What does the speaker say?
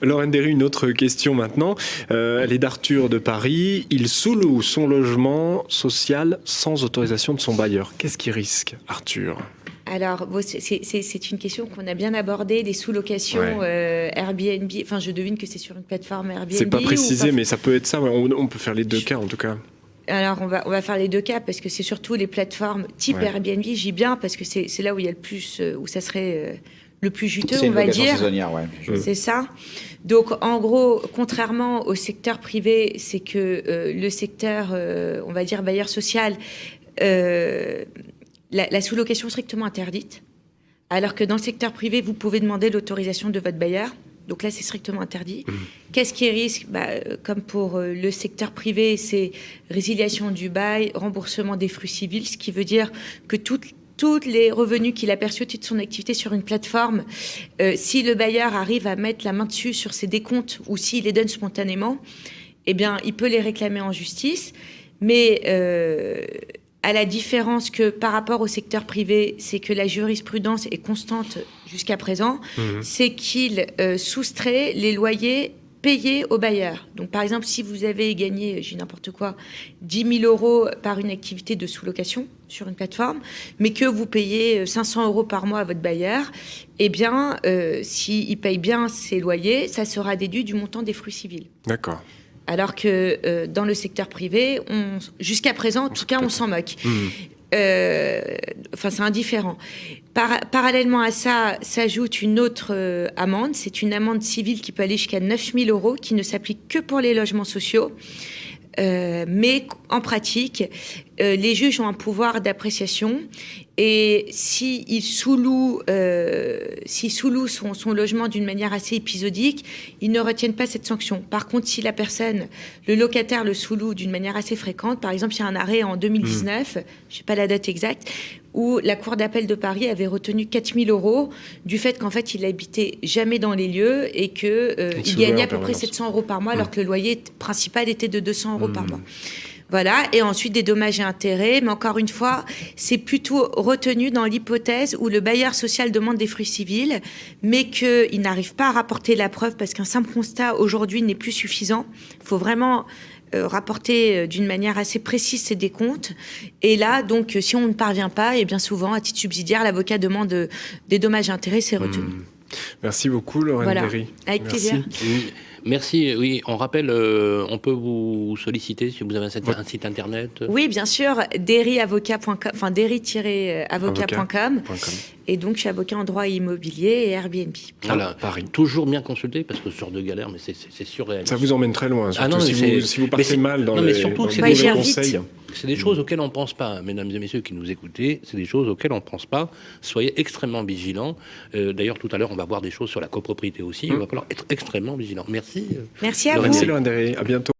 Lorraine Derry, une autre question maintenant. Elle est d'Arthur de Paris. Il sous-loue son logement social sans autorisation de son bailleur. Qu'est-ce qu'il risque, Arthur ? Alors, c'est une question qu'on a bien abordée, les sous-locations Airbnb. Enfin, je devine que c'est sur une plateforme Airbnb. C'est pas précisé, mais ça peut être ça. On peut faire les deux cas, en tout cas. Alors, on va faire les deux cas parce que c'est surtout les plateformes type Airbnb. J'y bien parce que c'est là où il y a le plus, où ça serait le plus juteux, on va dire. C'est ça. Donc, en gros, contrairement au secteur privé, c'est que le secteur, on va dire bailleur social, la sous-location est strictement interdite, alors que dans le secteur privé, vous pouvez demander l'autorisation de votre bailleur. Donc là, c'est strictement interdit. Qu'est-ce qui risque ? Comme pour le secteur privé, c'est résiliation du bail, remboursement des fruits civils, ce qui veut dire que tous les revenus qu'il a perçus au titre de son activité sur une plateforme, si le bailleur arrive à mettre la main dessus sur ses décomptes ou s'il les donne spontanément, eh bien, il peut les réclamer en justice. Mais à la différence que par rapport au secteur privé, c'est que la jurisprudence est constante jusqu'à présent, c'est qu'il soustrait les loyers payés aux bailleurs. Donc, par exemple, si vous avez gagné, j'ai n'importe quoi, 10 000 euros par une activité de sous-location sur une plateforme, mais que vous payez 500 euros par mois à votre bailleur, eh bien, s'il paye bien ses loyers, ça sera déduit du montant des fruits civils. D'accord. Alors que dans le secteur privé, jusqu'à présent, en tout cas, on s'en moque. Enfin, c'est indifférent. Parallèlement à ça, s'ajoute une autre amende. C'est une amende civile qui peut aller jusqu'à 9 000 euros, qui ne s'applique que pour les logements sociaux. Mais en pratique, les juges ont un pouvoir d'appréciation et s'il sous-loue son logement d'une manière assez épisodique, ils ne retiennent pas cette sanction. Par contre, si le locataire le sous-loue d'une manière assez fréquente, par exemple, il y a un arrêt en 2019, je sais pas la date exacte, où la Cour d'appel de Paris avait retenu 4 000 euros du fait qu'en fait, il habitait jamais dans les lieux et qu'il gagnait à peu près 700 euros par mois alors que le loyer principal était de 200 euros par mois. Voilà, et ensuite des dommages et intérêts, mais encore une fois, c'est plutôt retenu dans l'hypothèse où le bailleur social demande des fruits civils, mais qu'il n'arrive pas à rapporter la preuve parce qu'un simple constat aujourd'hui n'est plus suffisant. Il faut vraiment rapporter d'une manière assez précise ses décomptes. Et là, donc, si on ne parvient pas, et bien souvent, à titre subsidiaire, l'avocat demande des dommages et intérêts, c'est retenu. Merci beaucoup, Lorraine Derry. Avec plaisir. Merci. Oui, on rappelle, on peut vous solliciter si vous avez un site internet. Oui, bien sûr, derry-avocat.com, enfin derry-avocat.com. Et donc, je suis avocat en droit immobilier et Airbnb. Voilà, Paris. Toujours bien consulté parce que ce genre de galère, mais c'est surréaliste. Ça vous emmène très loin, surtout si vous partez mal dans les conseils. C'est des choses auxquelles on ne pense pas, mesdames et messieurs qui nous écoutez, c'est des choses auxquelles on ne pense pas. Soyez extrêmement vigilants. D'ailleurs, tout à l'heure, on va voir des choses sur la copropriété aussi. Il va falloir être extrêmement vigilant. Merci. Merci à vous. Merci, Lorraine Derry. À bientôt.